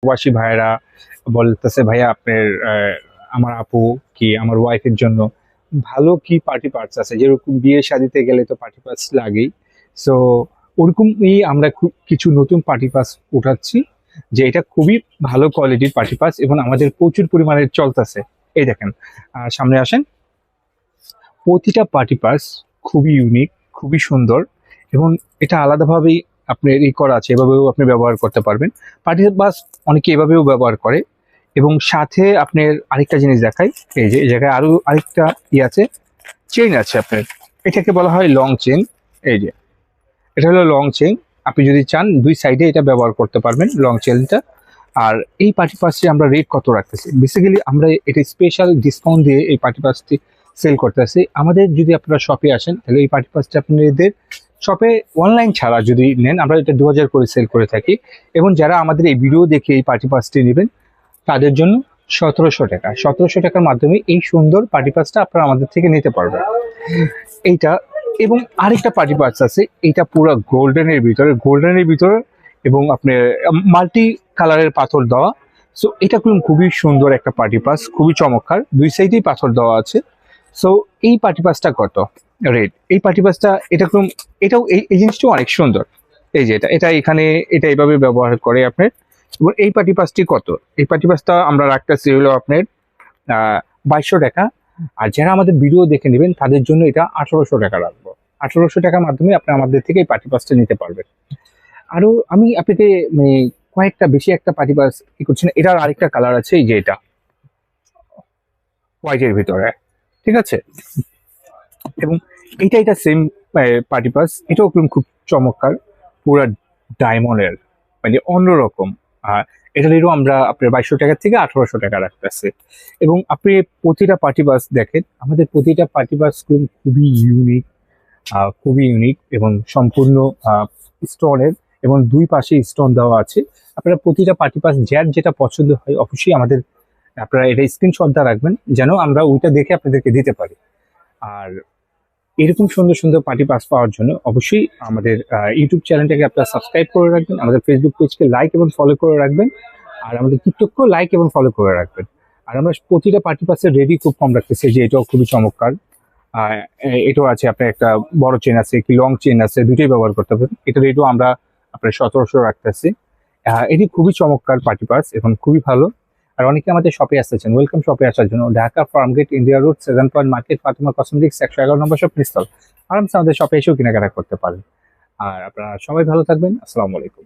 প্রবাসী ভাইয়েরা বলতেছে ভাইয়া আপনার আমার আপু কি আমার ওয়াইফের জন্য ভালো কি পার্টি পার্টস আছে, যেরকম বিয়ে শাদিতে গেলে তো পার্টি পার্টস লাগেই। সো ওরকমই আমরা খুব কিছু নতুন পার্টি পার্টস উঠাচ্ছি, যে এটা খুবই ভালো কোয়ালিটির পার্টি পার্টস এবং আমাদের প্রচুর পরিমাণে চলতেছে। এই দেখেন, সামনে আসেন। প্রতিটা পার্টি পার্টস খুবই ইউনিক, খুবই সুন্দর এবং এটা আলাদাভাবেই আপনার করা আছে, এভাবেও আপনি ব্যবহার করতে পারবেন। পার্টি বাস অনেকে এভাবেও ব্যবহার করে। এবং সাথে আপনার আরেকটা জিনিস দেখাই, এই যে এই জায়গায় আরো আরেকটা আছে, চেইন আছে আপনার। এটাকে বলা হয় লং চেইন। এই যে এটা হলো লং চেইন, আপনি যদি চান দুই সাইডে এটা ব্যবহার করতে পারবেন লং চেইনটা। আর এই পার্টি পাসটি আমরা রেট কত রাখতেছি, বেসিক্যালি আমরা এটা স্পেশাল ডিসকাউন্ট দিয়ে এই পার্টি পাসটি সেল করতেছি। আমাদের যদি আপনারা শপে আসেন তাহলে এই পার্টি পাসটি আপনাদের শপে অনলাইন ছাড়া যদি নেন আমরা এটা 2000 করে সেল করে থাকি। এবং যারা আমাদের এই ভিডিও দেখে এই পার্টি পাসটি নেবেন তাদের জন্য 1700 টাকা, 1700 টাকার মাধ্যমে এই সুন্দর পার্টি পাসটা আপনারা আমাদের থেকে নিতে পারবেন। এইটা এবং আরেকটা পার্টি পাস আছে, এইটা পুরো গোল্ডেনের ভিতরে এবং আপনার মাল্টি কালারের পাথর দেওয়া। সো এটা খুবই সুন্দর একটা পার্টি পাস, খুবই চমৎকার, দুই সাইডেই পাথর দেওয়া আছে। সো এই পার্টি পাসটা কত রেট? এই পার্টি পাসটা এটাও এই জিনিসটাও অনেক সুন্দর। এই যে এটা এখানে এটা এইভাবে ব্যবহার করে আপনার। এবং এই পার্টি পাসটি কত? এই পার্টি পাসটা আমরা রাখতেছি হলো আপনার 2200 টাকা। আর যারা আমাদের ভিডিও দেখে নেবেন তাদের জন্য এটা 1800 টাকা রাখবো। 1800 টাকার মাধ্যমে আপনি আমাদের থেকে এই পার্টি পাসটা নিতে পারবেন। আরো আমি আপনাকে কয়েকটা বেশি একটা পার্টি পাস কি করছি না, এটার আরেকটা কালার আছে, এই যে এটা হোয়াইটের ভিতরে, ঠিক আছে। এবং এটা সেম পার্টি পাস, এটাও খুব চমৎকার, পুরা ডায়মন্ডের, মানে অন্যরকম। আর এটা রেটও আমরা আপনার 2200 টাকা থেকে 1800 টাকা রাখতেছি। এবং আপনি প্রতিটা পার্টি বাস দেখেন, আমাদের প্রতিটা পার্টি বাস খুবই ইউনিক এবং সম্পূর্ণ স্টোনের এবং দুই পাশে স্টোন দেওয়া আছে। আপনারা প্রতিটা পার্টি পাস যার যেটা পছন্দ হয় অবশ্যই আমাদের আপনারা এটা স্ক্রিনশটটা রাখবেন, যেন আমরা ওইটা দেখে আপনাদেরকে দিতে পারি। আর এরকম সুন্দর সুন্দর পার্টি পাস পাওয়ার জন্য অবশ্যই আমাদের ইউটিউব চ্যানেলটাকে আপনারা সাবস্ক্রাইব করে রাখবেন, আমাদের ফেসবুক পেজকে লাইক এবং ফলো করে রাখবেন, আর আমাদের টিকটককেও লাইক এবং ফলো করে রাখবেন। আর আমরা প্রতিটা পার্টি পাসের রেডি খুব কম রাখতেছি, যে এটাও খুবই চমৎকার। এটাও আছে আপনার একটা বড় চেন আছে, কি লং চেন আছে, দুটোই ব্যবহার করতে পারবেন। এটা রেটও আমরা আপনার 1700 রাখতেছি। এটি খুবই চমৎকার পার্টি পাস এবং খুবই ভালো। আর অনেকে আমাদের শপে আসতেছেন, ওয়েলকাম শপে আসার জন্য। Dhaka Farmgate, India road, 7 point market, Fatima cosmetics, 111 নম্বর শপ, নিস্তল। আরামসে আমাদের শপে এসেও কেনাকাটা করতে পারেন। আর আপনারা সবাই ভালো থাকবেন। আসসালামু আলাইকুম।